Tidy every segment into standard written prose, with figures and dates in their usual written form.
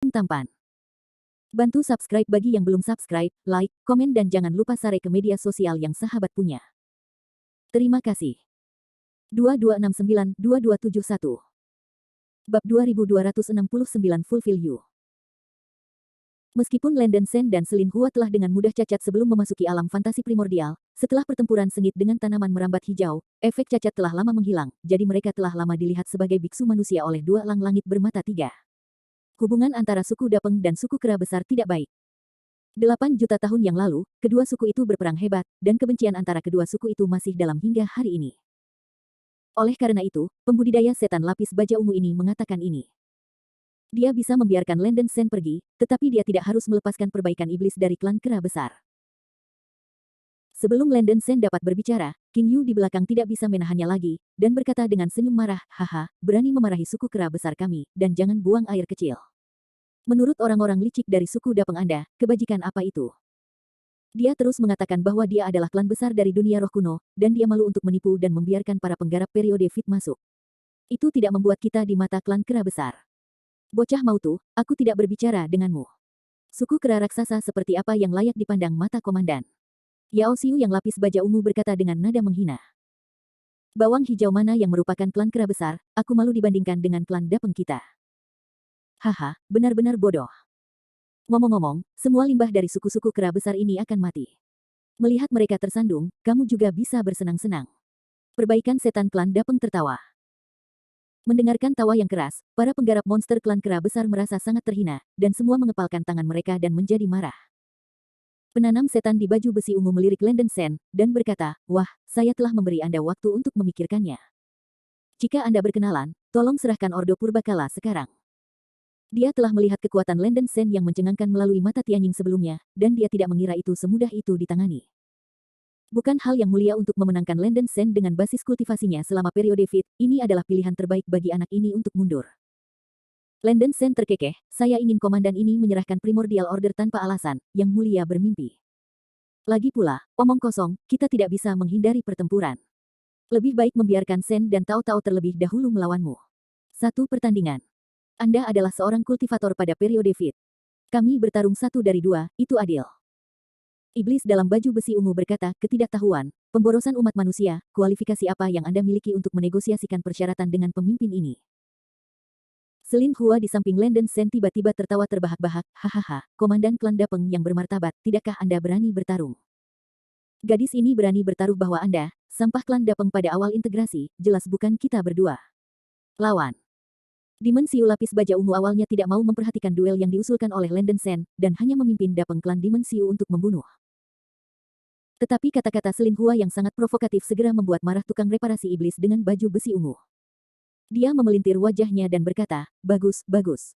yang tampan. Bantu subscribe bagi yang belum subscribe, like, komen dan jangan lupa share ke media sosial yang sahabat punya. Terima kasih. 2269-2271 Bab 2269 Fulfill You. Meskipun Landon Sen dan Selin Hua telah dengan mudah cacat sebelum memasuki alam fantasi primordial, setelah pertempuran sengit dengan tanaman merambat hijau, efek cacat telah lama menghilang, jadi mereka telah lama dilihat sebagai biksu manusia oleh dua elang langit bermata tiga. Hubungan antara suku Dapeng dan suku Kera Besar tidak baik. 8 juta tahun yang lalu, kedua suku itu berperang hebat, dan kebencian antara kedua suku itu masih dalam hingga hari ini. Oleh karena itu, pembudidaya setan lapis baja ungu ini mengatakan ini. Dia bisa membiarkan Landon Sen pergi, tetapi dia tidak harus melepaskan perbaikan iblis dari klan Kera Besar. Sebelum Landon Sen dapat berbicara, King Yu di belakang tidak bisa menahannya lagi, dan berkata dengan senyum marah, haha, berani memarahi suku Kera Besar kami, dan jangan buang air kecil. Menurut orang-orang licik dari suku Dapeng Anda, kebajikan apa itu? Dia terus mengatakan bahwa dia adalah klan besar dari dunia roh kuno, dan dia malu untuk menipu dan membiarkan para penggarap periode Fit masuk. Itu tidak membuat kita di mata klan Kera Besar. Bocah Mautu, aku tidak berbicara denganmu. Suku kera raksasa seperti apa yang layak dipandang mata komandan? Yao Xiu yang lapis baja ungu berkata dengan nada menghina. Bawang hijau mana yang merupakan klan Kera Besar, aku malu dibandingkan dengan klan Dapeng kita. Haha, benar-benar bodoh. Ngomong-ngomong, semua limbah dari suku-suku Kera Besar ini akan mati. Melihat mereka tersandung, kamu juga bisa bersenang-senang. Perbaikan setan klan Dapeng tertawa. Mendengarkan tawa yang keras, para penggarap monster klan Kera Besar merasa sangat terhina, dan semua mengepalkan tangan mereka dan menjadi marah. Penanam setan di baju besi ungu melirik Landon Sen, dan berkata, wah, saya telah memberi Anda waktu untuk memikirkannya. Jika Anda berkenalan, tolong serahkan Ordo Purbakala sekarang. Dia telah melihat kekuatan Landon Sen yang mencengangkan melalui mata Tianjing sebelumnya, dan dia tidak mengira itu semudah itu ditangani. Bukan hal yang mulia untuk memenangkan Landon Sen dengan basis kultivasinya selama periode Fit, ini adalah pilihan terbaik bagi anak ini untuk mundur. Landon Sen terkekeh, saya ingin komandan ini menyerahkan Primordial Order tanpa alasan, yang mulia bermimpi. Lagi pula, omong kosong, kita tidak bisa menghindari pertempuran. Lebih baik membiarkan Sen dan Tao Tao terlebih dahulu melawanmu. Satu pertandingan. Anda adalah seorang kultivator pada periode Fit. Kami bertarung 1 dari 2, itu adil. Iblis dalam baju besi ungu berkata, ketidaktahuan, pemborosan umat manusia, kualifikasi apa yang Anda miliki untuk menegosiasikan persyaratan dengan pemimpin ini? Selin Hua di samping Landon Sen tiba-tiba tertawa terbahak-bahak, hahaha, komandan klan Dapeng yang bermartabat, tidakkah Anda berani bertarung? Gadis ini berani bertaruh bahwa Anda, sampah klan Dapeng pada awal integrasi, jelas bukan kita berdua. Lawan. Dimensiu lapis baja ungu awalnya tidak mau memperhatikan duel yang diusulkan oleh Landon Sen, dan hanya memimpin Dapeng klan Dimensiu untuk membunuh. Tetapi kata-kata Selin Hua yang sangat provokatif segera membuat marah tukang reparasi iblis dengan baju besi ungu. Dia memelintir wajahnya dan berkata, bagus, bagus.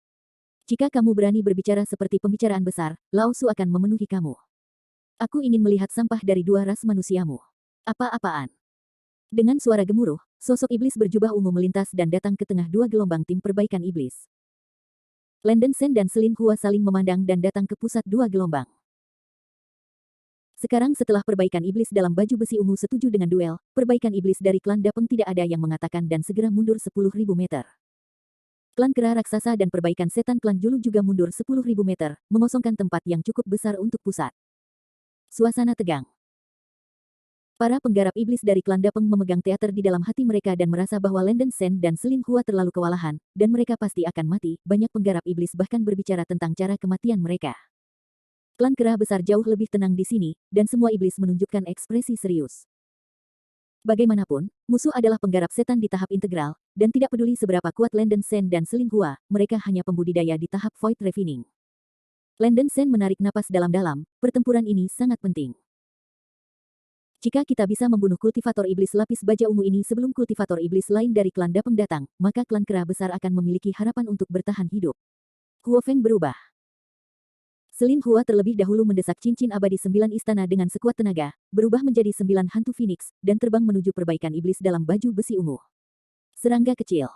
Jika kamu berani berbicara seperti pembicaraan besar, Lao Su akan memenuhi kamu. Aku ingin melihat sampah dari dua ras manusiamu. Apa-apaan? Dengan suara gemuruh, sosok iblis berjubah ungu melintas dan datang ke tengah dua gelombang tim perbaikan iblis. Landon Sen dan Selin Hua saling memandang dan datang ke pusat dua gelombang. Sekarang setelah perbaikan iblis dalam baju besi ungu setuju dengan duel, perbaikan iblis dari klan Dapeng tidak ada yang mengatakan dan segera mundur 10.000 meter. Klan Kera Raksasa dan perbaikan setan klan Julu juga mundur 10.000 meter, mengosongkan tempat yang cukup besar untuk pusat. Suasana tegang. Para penggarap iblis dari klan Dapeng memegang teater di dalam hati mereka dan merasa bahwa Landon Sen dan Selin Hua terlalu kewalahan, dan mereka pasti akan mati. Banyak penggarap iblis bahkan berbicara tentang cara kematian mereka. Klan Kera Besar jauh lebih tenang di sini, dan semua iblis menunjukkan ekspresi serius. Bagaimanapun, musuh adalah penggarap setan di tahap integral, dan tidak peduli seberapa kuat Landon Sen dan Selin Hua, mereka hanya pembudidaya di tahap Void Refining. Landon Sen menarik napas dalam-dalam, pertempuran ini sangat penting. Jika kita bisa membunuh kultivator iblis lapis baja ungu ini sebelum kultivator iblis lain dari klan Dapeng datang, maka klan Kera Besar akan memiliki harapan untuk bertahan hidup. Huo Feng berubah. Selin Hua terlebih dahulu mendesak cincin abadi 9 istana dengan sekuat tenaga, berubah menjadi 9 hantu Phoenix, dan terbang menuju perbaikan iblis dalam baju besi ungu. Serangga kecil.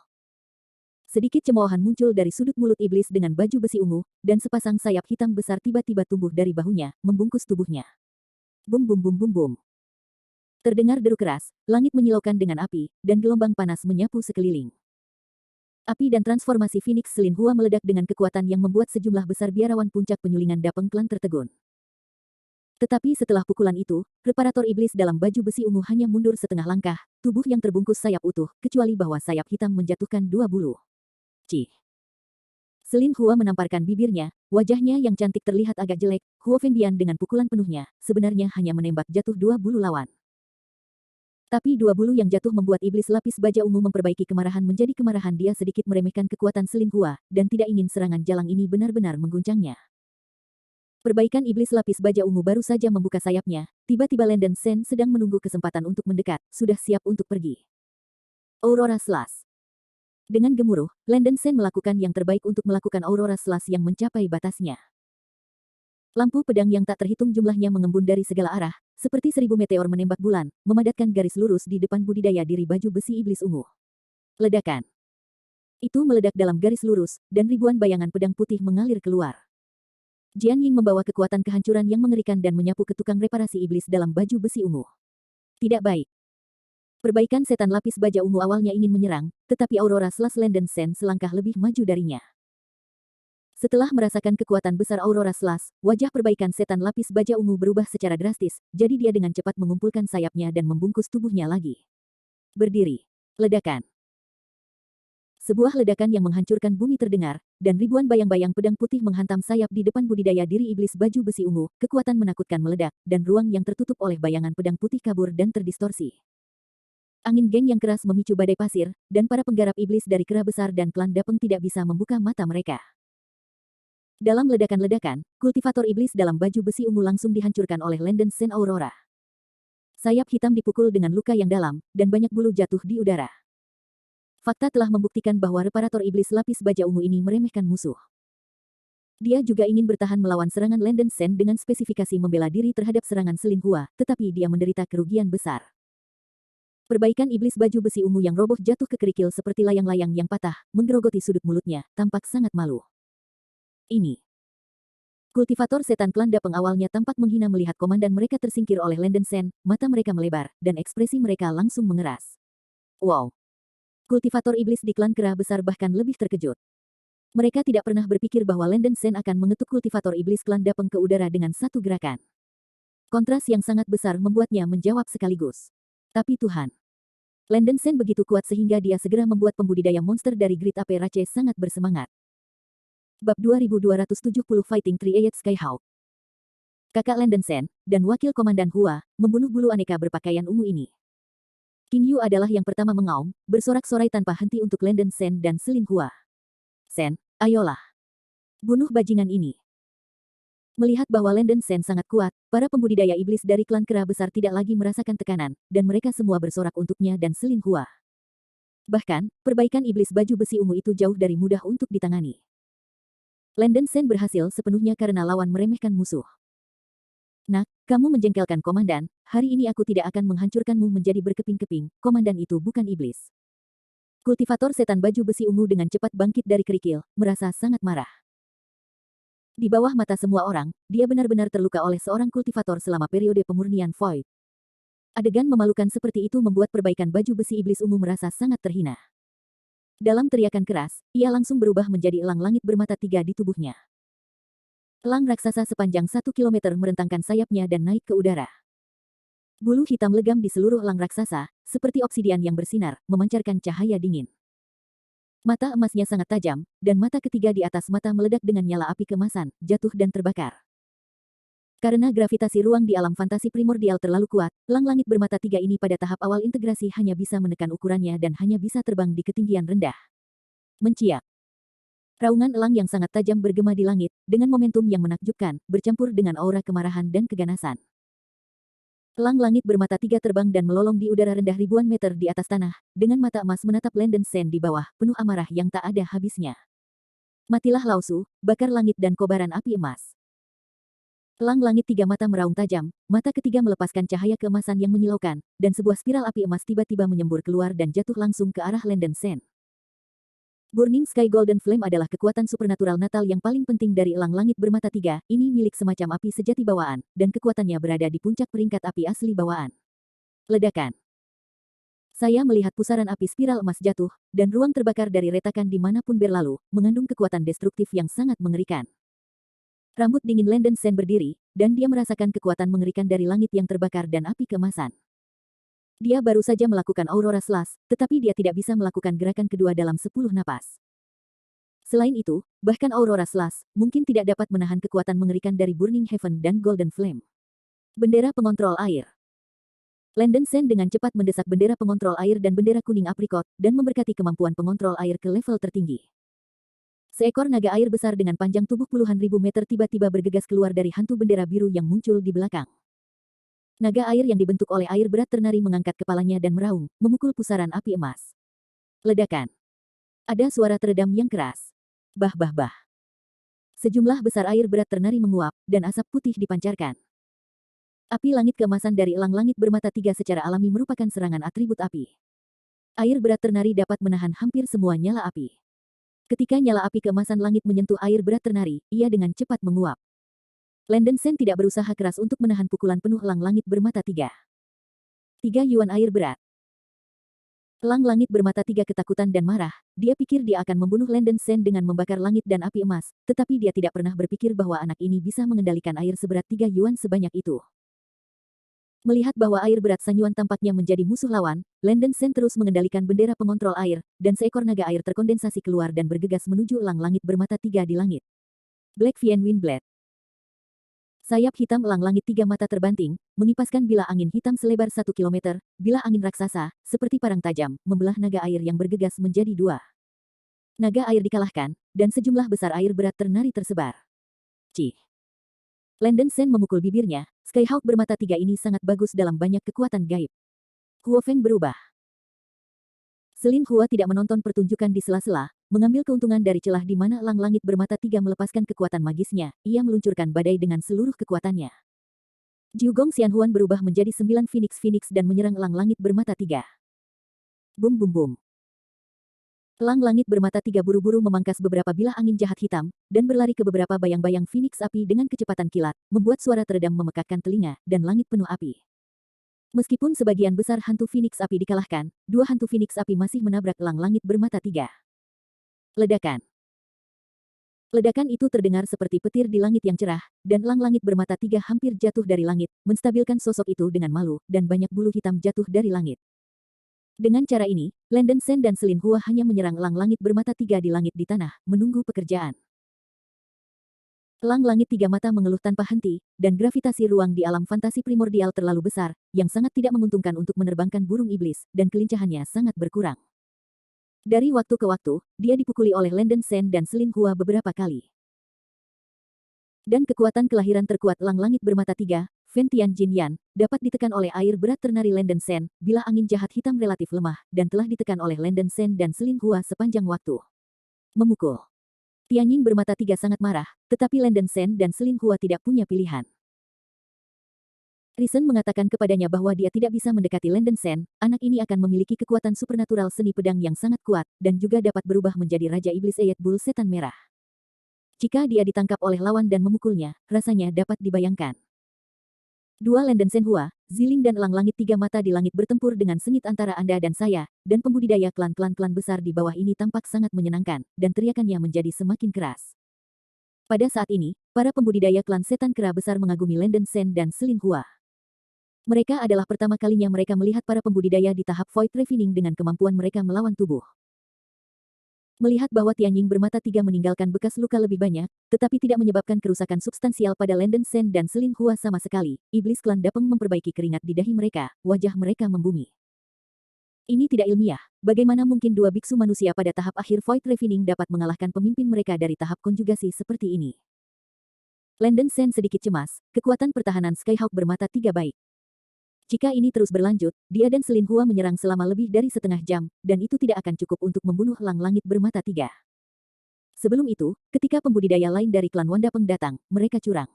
Sedikit cemoohan muncul dari sudut mulut iblis dengan baju besi ungu, dan sepasang sayap hitam besar tiba-tiba tumbuh dari bahunya, membungkus tubuhnya. Bum bum bum bum bum. Terdengar deru keras, langit menyilaukan dengan api, dan gelombang panas menyapu sekeliling. Api dan transformasi Phoenix Selin Hua meledak dengan kekuatan yang membuat sejumlah besar biarawan puncak penyulingan Dapeng Klan tertegun. Tetapi setelah pukulan itu, preparator iblis dalam baju besi ungu hanya mundur setengah langkah, tubuh yang terbungkus sayap utuh, kecuali bahwa sayap hitam menjatuhkan 2 bulu. Cih. Selin Hua menamparkan bibirnya, wajahnya yang cantik terlihat agak jelek. Huo Fengbian dengan pukulan penuhnya, sebenarnya hanya menembak jatuh 2 bulu lawan. Tapi 2 bulu yang jatuh membuat iblis lapis baja ungu memperbaiki kemarahan menjadi kemarahan. Dia sedikit meremehkan kekuatan Selin Hua, dan tidak ingin serangan jalang ini benar-benar mengguncangnya. Perbaikan iblis lapis baja ungu baru saja membuka sayapnya, tiba-tiba Landen Sen sedang menunggu kesempatan untuk mendekat, sudah siap untuk pergi. Aurora Slash. Dengan gemuruh, Landen Sen melakukan yang terbaik untuk melakukan Aurora Slash yang mencapai batasnya. Lampu pedang yang tak terhitung jumlahnya mengembun dari segala arah, seperti 1000 meteor menembak bulan, memadatkan garis lurus di depan budidaya diri baju besi iblis ungu. Ledakan. Itu meledak dalam garis lurus, dan ribuan bayangan pedang putih mengalir keluar. Jian Ying membawa kekuatan kehancuran yang mengerikan dan menyapu ke tukang reparasi iblis dalam baju besi ungu. Tidak baik. Perbaikan setan lapis baja ungu awalnya ingin menyerang, tetapi Aurora Slash Landen Sen selangkah lebih maju darinya. Setelah merasakan kekuatan besar Aurora Slash, wajah perbaikan setan lapis baja ungu berubah secara drastis, jadi dia dengan cepat mengumpulkan sayapnya dan membungkus tubuhnya lagi. Berdiri. Ledakan. Sebuah ledakan yang menghancurkan bumi terdengar, dan ribuan bayang-bayang pedang putih menghantam sayap di depan budidaya diri iblis baju besi ungu. Kekuatan menakutkan meledak, dan ruang yang tertutup oleh bayangan pedang putih kabur dan terdistorsi. Angin geng yang keras memicu badai pasir, dan para penggarap iblis dari kera besar dan klan Dapeng tidak bisa membuka mata mereka. Dalam ledakan-ledakan, kultivator iblis dalam baju besi ungu langsung dihancurkan oleh Landen Sen Aurora. Sayap hitam dipukul dengan luka yang dalam, dan banyak bulu jatuh di udara. Fakta telah membuktikan bahwa reparator iblis lapis baja ungu ini meremehkan musuh. Dia juga ingin bertahan melawan serangan Landen Sen dengan spesifikasi membela diri terhadap serangan Selin Hua, tetapi dia menderita kerugian besar. Perbaikan iblis baju besi ungu yang roboh jatuh ke kerikil seperti layang-layang yang patah, menggerogoti sudut mulutnya, tampak sangat malu. Ini. Kultivator setan klan Dapeng awalnya tampak menghina melihat komandan mereka tersingkir oleh Landen Sen, mata mereka melebar, dan ekspresi mereka langsung mengeras. Wow! Kultivator iblis di klan kera besar bahkan lebih terkejut. Mereka tidak pernah berpikir bahwa Landen Sen akan mengetuk kultivator iblis klan Dapeng ke udara dengan satu gerakan. Kontras yang sangat besar membuatnya menjawab sekaligus. Tapi Tuhan. Landen Sen begitu kuat sehingga dia segera membuat pembudidaya monster dari Grid Ape Rache sangat bersemangat. Bab 2270 Fighting Three-Eyed Skyhawk. Kakak Landen Sen, dan Wakil Komandan Hua, membunuh bulu aneka berpakaian ungu ini. King Yu adalah yang pertama mengaum, bersorak-sorai tanpa henti untuk Landen Sen dan Selin Hua. Sen, ayolah. Bunuh bajingan ini. Melihat bahwa Landen Sen sangat kuat, para pembudidaya iblis dari klan kera besar tidak lagi merasakan tekanan, dan mereka semua bersorak untuknya dan Selin Hua. Bahkan, perbaikan iblis baju besi ungu itu jauh dari mudah untuk ditangani. Landen Sen berhasil sepenuhnya karena lawan meremehkan musuh. Nak, kamu menjengkelkan komandan, hari ini aku tidak akan menghancurkanmu menjadi berkeping-keping, komandan itu bukan iblis. Kultivator setan baju besi ungu dengan cepat bangkit dari kerikil, merasa sangat marah. Di bawah mata semua orang, dia benar-benar terluka oleh seorang kultivator selama periode pemurnian Void. Adegan memalukan seperti itu membuat perbaikan baju besi iblis ungu merasa sangat terhina. Dalam teriakan keras, ia langsung berubah menjadi elang langit bermata 3 di tubuhnya. Elang raksasa sepanjang 1 kilometer merentangkan sayapnya dan naik ke udara. Bulu hitam legam di seluruh elang raksasa, seperti obsidian yang bersinar, memancarkan cahaya dingin. Mata emasnya sangat tajam, dan mata ketiga di atas mata meledak dengan nyala api kemasan, jatuh dan terbakar. Karena gravitasi ruang di alam fantasi primordial terlalu kuat, elang langit bermata 3 ini pada tahap awal integrasi hanya bisa menekan ukurannya dan hanya bisa terbang di ketinggian rendah. Menciak. Raungan elang yang sangat tajam bergema di langit, dengan momentum yang menakjubkan, bercampur dengan aura kemarahan dan keganasan. Elang langit bermata 3 terbang dan melolong di udara rendah ribuan meter di atas tanah, dengan mata emas menatap Landen Sen di bawah, penuh amarah yang tak ada habisnya. Matilah Lausu, bakar langit dan kobaran api emas. Elang langit 3 mata meraung tajam, mata ketiga melepaskan cahaya keemasan yang menyilaukan, dan sebuah spiral api emas tiba-tiba menyembur keluar dan jatuh langsung ke arah Landen Sen. Burning Sky Golden Flame adalah kekuatan supernatural natal yang paling penting dari elang langit bermata 3, ini milik semacam api sejati bawaan, dan kekuatannya berada di puncak peringkat api asli bawaan. Ledakan. Saya melihat pusaran api spiral emas jatuh, dan ruang terbakar dari retakan dimanapun berlalu, mengandung kekuatan destruktif yang sangat mengerikan. Rambut dingin Landon Sen berdiri, dan dia merasakan kekuatan mengerikan dari langit yang terbakar dan api keemasan. Dia baru saja melakukan Aurora Slash, tetapi dia tidak bisa melakukan gerakan kedua dalam 10 napas. Selain itu, bahkan Aurora Slash mungkin tidak dapat menahan kekuatan mengerikan dari Burning Heaven dan Golden Flame. Bendera pengontrol air. Landon Sen dengan cepat mendesak bendera pengontrol air dan bendera kuning aprikot, dan memberkati kemampuan pengontrol air ke level tertinggi. Seekor naga air besar dengan panjang tubuh puluhan ribu meter tiba-tiba bergegas keluar dari hantu bendera biru yang muncul di belakang. Naga air yang dibentuk oleh air berat ternari mengangkat kepalanya dan meraung, memukul pusaran api emas. Ledakan. Ada suara teredam yang keras. Bah bah bah. Sejumlah besar air berat ternari menguap, dan asap putih dipancarkan. Api langit keemasan dari elang langit bermata tiga secara alami merupakan serangan atribut api. Air berat ternari dapat menahan hampir semua nyala api. Ketika nyala api keemasan langit menyentuh air berat ternari, ia dengan cepat menguap. Landon Sen tidak berusaha keras untuk menahan pukulan penuh elang langit bermata tiga. 3 yuan air berat. Elang langit bermata tiga ketakutan dan marah. Dia pikir dia akan membunuh Landon Sen dengan membakar langit dan api emas, tetapi dia tidak pernah berpikir bahwa anak ini bisa mengendalikan air seberat 3 yuan sebanyak itu. Melihat bahwa air berat Sanyuan tampaknya menjadi musuh lawan, Landon Sen terus mengendalikan bendera pengontrol air, dan seekor naga air terkondensasi keluar dan bergegas menuju elang langit bermata tiga di langit. Black Vien Wind Blade. Sayap hitam elang langit tiga mata terbanting, mengipaskan bilah angin hitam selebar 1 kilometer, bilah angin raksasa, seperti parang tajam, membelah naga air yang bergegas menjadi 2. Naga air dikalahkan, dan sejumlah besar air berat ternari tersebar. Cih. Landon Sen memukul bibirnya, Skyhawk bermata tiga ini sangat bagus dalam banyak kekuatan gaib. Huo Feng berubah. Selin Hua tidak menonton pertunjukan di sela-sela, mengambil keuntungan dari celah di mana elang langit bermata tiga melepaskan kekuatan magisnya, ia meluncurkan badai dengan seluruh kekuatannya. Jiugong Xianhuan berubah menjadi 9 Phoenix dan menyerang elang langit bermata tiga. Bum bum bum. Elang langit bermata tiga buru-buru memangkas beberapa bilah angin jahat hitam, dan berlari ke beberapa bayang-bayang Phoenix api dengan kecepatan kilat, membuat suara teredam memekakkan telinga, dan langit penuh api. Meskipun sebagian besar hantu Phoenix api dikalahkan, 2 hantu Phoenix api masih menabrak elang langit bermata tiga. Ledakan. Ledakan itu terdengar seperti petir di langit yang cerah, dan elang langit bermata tiga hampir jatuh dari langit, menstabilkan sosok itu dengan malu, dan banyak bulu hitam jatuh dari langit. Dengan cara ini, Landon Sen dan Selin Hua hanya menyerang elang langit bermata tiga di langit di tanah, menunggu pekerjaan. Elang langit tiga mata mengeluh tanpa henti, dan gravitasi ruang di alam fantasi primordial terlalu besar, yang sangat tidak menguntungkan untuk menerbangkan burung iblis, dan kelincahannya sangat berkurang. Dari waktu ke waktu, dia dipukuli oleh Landon Sen dan Selin Hua beberapa kali. Dan kekuatan kelahiran terkuat elang langit bermata tiga, Fen Tian Jin Yan, dapat ditekan oleh air berat ternari Landon Sen, bila angin jahat hitam relatif lemah, dan telah ditekan oleh Landon Sen dan Selin Hua sepanjang waktu. Memukul. Tianying bermata tiga sangat marah, tetapi Landon Sen dan Selin Hua tidak punya pilihan. Risen mengatakan kepadanya bahwa dia tidak bisa mendekati Landon Sen, anak ini akan memiliki kekuatan supernatural seni pedang yang sangat kuat, dan juga dapat berubah menjadi Raja Iblis Eyet Bull Setan Merah. Jika dia ditangkap oleh lawan dan memukulnya, rasanya dapat dibayangkan. 2 Landon Sen Hua, Ziling dan elang langit tiga mata di langit bertempur dengan sengit antara Anda dan saya, dan pembudidaya klan-klan besar di bawah ini tampak sangat menyenangkan, dan teriakannya menjadi semakin keras. Pada saat ini, para pembudidaya klan setan kera besar mengagumi Landon Sen dan Selin Hua. Mereka adalah pertama kalinya mereka melihat para pembudidaya di tahap Void Refining dengan kemampuan mereka melawan tubuh. Melihat bahwa Tianying bermata tiga meninggalkan bekas luka lebih banyak, tetapi tidak menyebabkan kerusakan substansial pada Landon Sen dan Selin Hua sama sekali, iblis klan Dapeng memperbaiki keringat di dahi mereka, wajah mereka membumi. Ini tidak ilmiah, bagaimana mungkin 2 biksu manusia pada tahap akhir Void Refining dapat mengalahkan pemimpin mereka dari tahap konjugasi seperti ini. Landon Sen sedikit cemas, kekuatan pertahanan Skyhawk bermata tiga baik. Jika ini terus berlanjut, dia dan Selin Hua menyerang selama lebih dari setengah jam, dan itu tidak akan cukup untuk membunuh elang langit bermata tiga. Sebelum itu, ketika pembudidaya lain dari klan Wandapeng datang, mereka curang.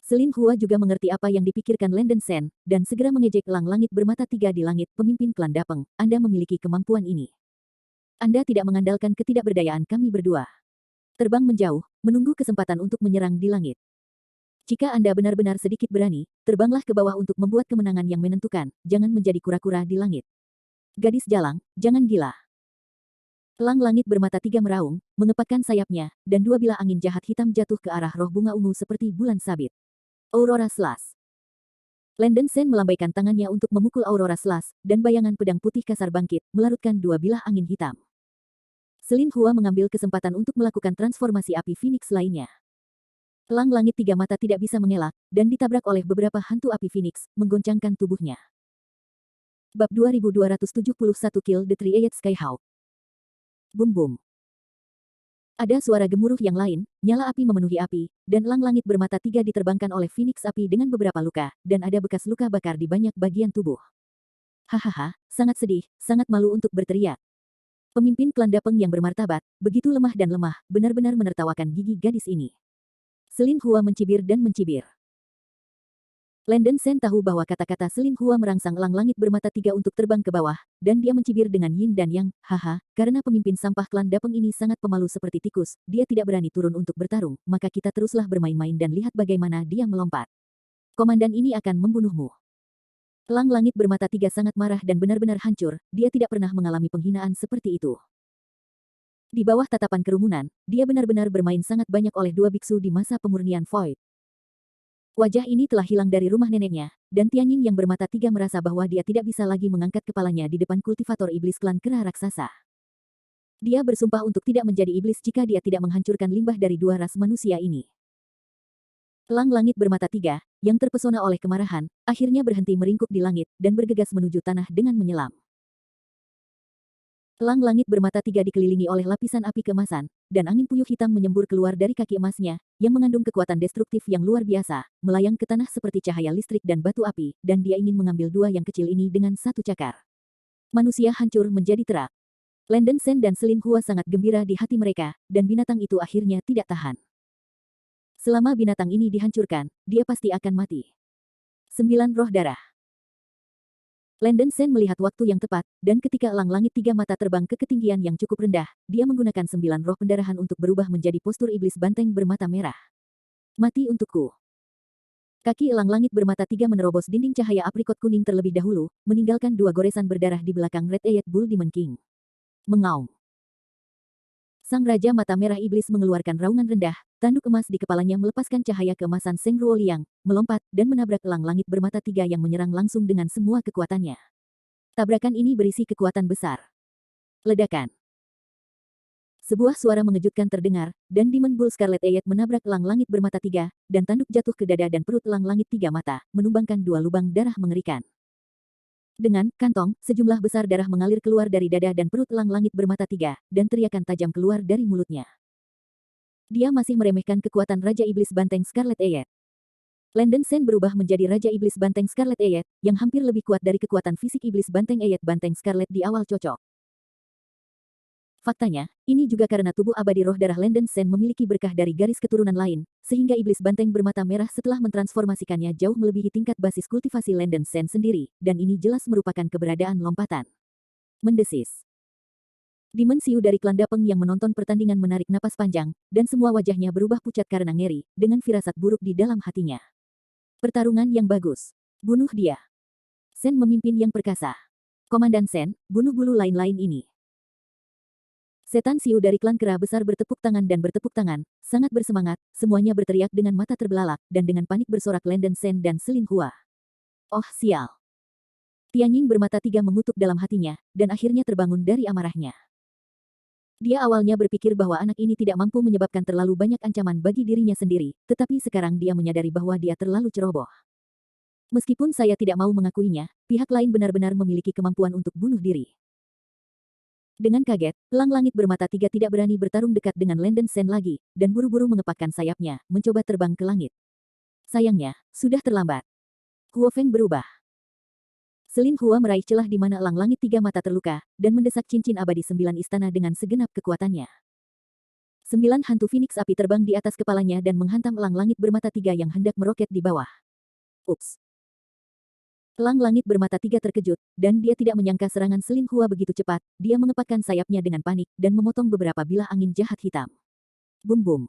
Selin Hua juga mengerti apa yang dipikirkan Landon Sen, dan segera mengejek elang langit bermata tiga di langit, pemimpin klan Dapeng, Anda memiliki kemampuan ini. Anda tidak mengandalkan ketidakberdayaan kami berdua. Terbang menjauh, menunggu kesempatan untuk menyerang di langit. Jika Anda benar-benar sedikit berani, terbanglah ke bawah untuk membuat kemenangan yang menentukan, jangan menjadi kura-kura di langit. Gadis jalang, jangan gila. Elang langit bermata tiga meraung, mengepakkan sayapnya, dan dua bilah angin jahat hitam jatuh ke arah roh bunga ungu seperti bulan sabit. Aurora Slash. Landon Sen melambaikan tangannya untuk memukul Aurora Slash, dan bayangan pedang putih kasar bangkit, melarutkan dua bilah angin hitam. Selin Hua mengambil kesempatan untuk melakukan transformasi api Phoenix lainnya. Elang langit tiga mata tidak bisa mengelak, dan ditabrak oleh beberapa hantu api Phoenix, menggoncangkan tubuhnya. Bab 2271 Kill the Three-Eyed Skyhawk. Bum bum. Ada suara gemuruh yang lain, nyala api memenuhi api, dan elang langit bermata tiga diterbangkan oleh Phoenix api dengan beberapa luka, dan ada bekas luka bakar di banyak bagian tubuh. Hahaha, sangat sedih, sangat malu untuk berteriak. Pemimpin klan Dapeng yang bermartabat, begitu lemah dan lemah, benar-benar menertawakan gigi gadis ini. Selin Hua mencibir dan mencibir. Landon Sen tahu bahwa kata-kata Selin Hua merangsang elang langit bermata tiga untuk terbang ke bawah, dan dia mencibir dengan yin dan yang, haha, karena pemimpin sampah klan Dapeng ini sangat pemalu seperti tikus, dia tidak berani turun untuk bertarung, maka kita teruslah bermain-main dan lihat bagaimana dia melompat. Komandan ini akan membunuhmu. Elang langit bermata tiga sangat marah dan benar-benar hancur, dia tidak pernah mengalami penghinaan seperti itu. Di bawah tatapan kerumunan, dia benar-benar bermain sangat banyak oleh dua biksu di masa pemurnian Void. Wajah ini telah hilang dari rumah neneknya, dan Tianying yang bermata tiga merasa bahwa dia tidak bisa lagi mengangkat kepalanya di depan kultivator iblis klan kera raksasa. Dia bersumpah untuk tidak menjadi iblis jika dia tidak menghancurkan limbah dari dua ras manusia ini. Elang langit bermata tiga, yang terpesona oleh kemarahan, akhirnya berhenti meringkuk di langit, dan bergegas menuju tanah dengan menyelam. Elang langit bermata tiga dikelilingi oleh lapisan api keemasan, dan angin puyuh hitam menyembur keluar dari kaki emasnya, yang mengandung kekuatan destruktif yang luar biasa, melayang ke tanah seperti cahaya listrik dan batu api, dan dia ingin mengambil dua yang kecil ini dengan satu cakar. Manusia hancur menjadi terak. Landon Sen dan Selin Hua sangat gembira di hati mereka, dan binatang itu akhirnya tidak tahan. Selama binatang ini dihancurkan, dia pasti akan mati. 9 roh darah. Landon Sen melihat waktu yang tepat, dan ketika elang langit tiga mata terbang ke ketinggian yang cukup rendah, dia menggunakan 9 roh pendarahan untuk berubah menjadi postur iblis banteng bermata merah. Mati untukku. Kaki elang langit bermata tiga menerobos dinding cahaya aprikot kuning terlebih dahulu, meninggalkan dua goresan berdarah di belakang Red-Eyed Bull Demon King. Mengaum. Sang Raja Mata Merah Iblis mengeluarkan raungan rendah, tanduk emas di kepalanya melepaskan cahaya keemasan Seng Ruo Liang, melompat, dan menabrak elang langit bermata tiga yang menyerang langsung dengan semua kekuatannya. Tabrakan ini berisi kekuatan besar. Ledakan. Sebuah suara mengejutkan terdengar, dan Demon Bull Scarlet Eyed menabrak elang langit bermata tiga, dan tanduk jatuh ke dada dan perut elang langit tiga mata, menumbangkan dua lubang darah mengerikan. Dengan kantong, sejumlah besar darah mengalir keluar dari dada dan perut elang langit bermata tiga, dan teriakan tajam keluar dari mulutnya. Dia masih meremehkan kekuatan Raja Iblis Banteng Scarlet Eyed. Landon Sen berubah menjadi Raja Iblis Banteng Scarlet Eyed, yang hampir lebih kuat dari kekuatan fisik Iblis Banteng Eyed Banteng Scarlet di awal cocok. Faktanya, ini juga karena tubuh abadi roh darah Landon Sen memiliki berkah dari garis keturunan lain, sehingga iblis banteng bermata merah setelah mentransformasikannya jauh melebihi tingkat basis kultivasi Landon Sen sendiri, dan ini jelas merupakan keberadaan lompatan. Mendesis. Demon Siu dari klan Dapeng yang menonton pertandingan menarik napas panjang, dan semua wajahnya berubah pucat karena ngeri, dengan firasat buruk di dalam hatinya. Pertarungan yang bagus. Bunuh dia. Sen memimpin yang perkasa. Komandan Sen, bunuh bulu lain-lain ini. Setan Siu dari klan kera besar bertepuk tangan dan bertepuk tangan, sangat bersemangat, semuanya berteriak dengan mata terbelalak, dan dengan panik bersorak Landon Sen dan Selin Hua. Oh sial. Tianying bermata tiga mengutuk dalam hatinya, dan akhirnya terbangun dari amarahnya. Dia awalnya berpikir bahwa anak ini tidak mampu menyebabkan terlalu banyak ancaman bagi dirinya sendiri, tetapi sekarang dia menyadari bahwa dia terlalu ceroboh. Meskipun saya tidak mau mengakuinya, pihak lain benar-benar memiliki kemampuan untuk bunuh diri. Dengan kaget, elang langit bermata tiga tidak berani bertarung dekat dengan Landon Sen lagi, dan buru-buru mengepakkan sayapnya, mencoba terbang ke langit. Sayangnya, sudah terlambat. Huo Feng berubah. Selin Hua meraih celah di mana elang langit tiga mata terluka, dan mendesak cincin abadi 9 istana dengan segenap kekuatannya. 9 hantu Phoenix api terbang di atas kepalanya dan menghantam elang langit bermata tiga yang hendak meroket di bawah. Ups. Elang langit bermata tiga terkejut, dan dia tidak menyangka serangan Selin Hua begitu cepat, dia mengepakkan sayapnya dengan panik, dan memotong beberapa bilah angin jahat hitam. Bum bum.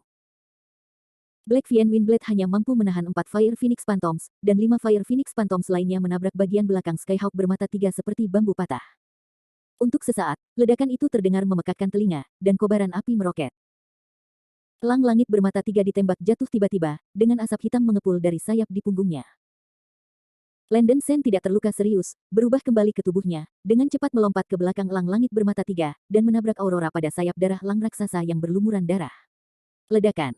Black Fiend Windblade hanya mampu menahan 4 Fire Phoenix Phantoms, dan 5 Fire Phoenix Phantoms lainnya menabrak bagian belakang Skyhawk bermata tiga seperti bambu patah. Untuk sesaat, ledakan itu terdengar memekakkan telinga, dan kobaran api meroket. Elang langit bermata tiga ditembak jatuh tiba-tiba, dengan asap hitam mengepul dari sayap di punggungnya. Landon Sen tidak terluka serius, berubah kembali ke tubuhnya, dengan cepat melompat ke belakang elang langit bermata tiga, dan menabrak Aurora pada sayap darah elang raksasa yang berlumuran darah. Ledakan.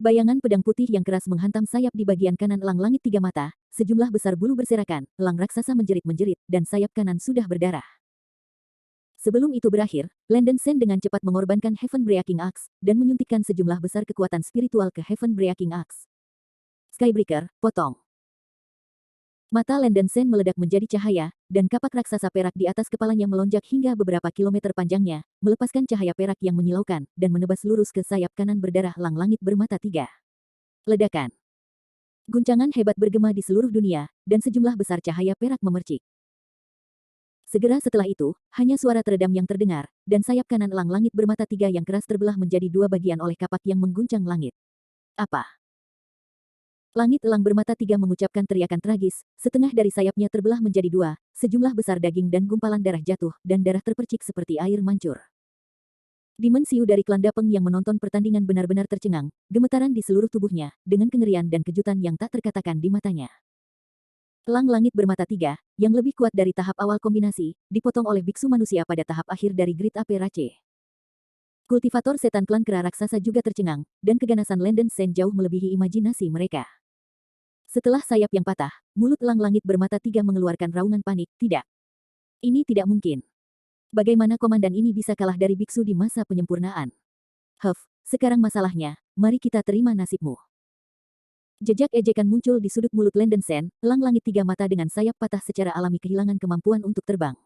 Bayangan pedang putih yang keras menghantam sayap di bagian kanan elang langit tiga mata, sejumlah besar bulu berserakan, elang raksasa menjerit-menjerit, dan sayap kanan sudah berdarah. Sebelum itu berakhir, Landon Sen dengan cepat mengorbankan Heaven Breaking Axe, dan menyuntikkan sejumlah besar kekuatan spiritual ke Heaven Breaking Axe. Skybreaker, potong. Mata Landon Sen meledak menjadi cahaya, dan kapak raksasa perak di atas kepalanya melonjak hingga beberapa kilometer panjangnya, melepaskan cahaya perak yang menyilaukan, dan menebas lurus ke sayap kanan berdarah elang langit bermata tiga. Ledakan. Guncangan hebat bergema di seluruh dunia, dan sejumlah besar cahaya perak memercik. Segera setelah itu, hanya suara teredam yang terdengar, dan sayap kanan elang langit bermata tiga yang keras terbelah menjadi dua bagian oleh kapak yang mengguncang langit. Apa? Langit elang bermata tiga mengucapkan teriakan tragis, setengah dari sayapnya terbelah menjadi dua, sejumlah besar daging dan gumpalan darah jatuh, dan darah terpercik seperti air mancur. Demon Siu dari klan Dapeng yang menonton pertandingan benar-benar tercengang, gemetaran di seluruh tubuhnya, dengan kengerian dan kejutan yang tak terkatakan di matanya. Elang langit bermata tiga, yang lebih kuat dari tahap awal kombinasi, dipotong oleh biksu manusia pada tahap akhir dari Grid Ape Rache. Kultivator setan klan kera raksasa juga tercengang, dan keganasan Landon Sen jauh melebihi imajinasi mereka. Setelah sayap yang patah, mulut elang langit bermata tiga mengeluarkan raungan panik. Tidak. Ini tidak mungkin. Bagaimana komandan ini bisa kalah dari biksu di masa penyempurnaan? Sekarang masalahnya, mari kita terima nasibmu. Jejak ejekan muncul di sudut mulut Landon Sen, elang langit tiga mata dengan sayap patah secara alami kehilangan kemampuan untuk terbang.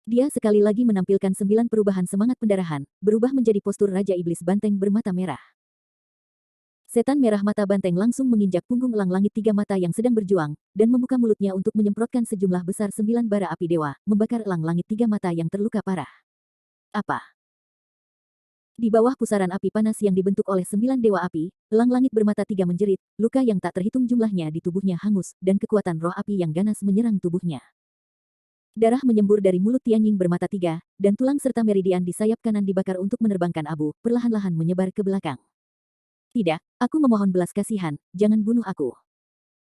Dia sekali lagi menampilkan 9 perubahan semangat pendarahan, berubah menjadi postur Raja Iblis Banteng bermata merah. Setan merah mata banteng langsung menginjak punggung elang langit tiga mata yang sedang berjuang, dan membuka mulutnya untuk menyemprotkan sejumlah besar 9 bara api dewa, membakar elang langit tiga mata yang terluka parah. Apa? Di bawah pusaran api panas yang dibentuk oleh 9 dewa api, elang langit bermata tiga menjerit, luka yang tak terhitung jumlahnya di tubuhnya hangus, dan kekuatan roh api yang ganas menyerang tubuhnya. Darah menyembur dari mulut Tianying bermata tiga, dan tulang serta meridian di sayap kanan dibakar untuk menerbangkan abu, perlahan-lahan menyebar ke belakang. Tidak, aku memohon belas kasihan, jangan bunuh aku.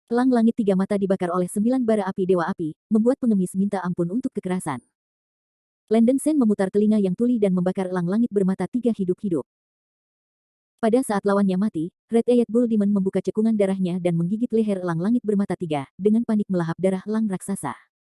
Elang langit tiga mata dibakar oleh 9 bara api dewa api, membuat pengemis minta ampun untuk kekerasan. Landon Sen memutar telinga yang tuli dan membakar elang langit bermata tiga hidup-hidup. Pada saat lawannya mati, Red Eyed Bull Demon membuka cekungan darahnya dan menggigit leher elang langit bermata tiga, dengan panik melahap darah elang raksasa.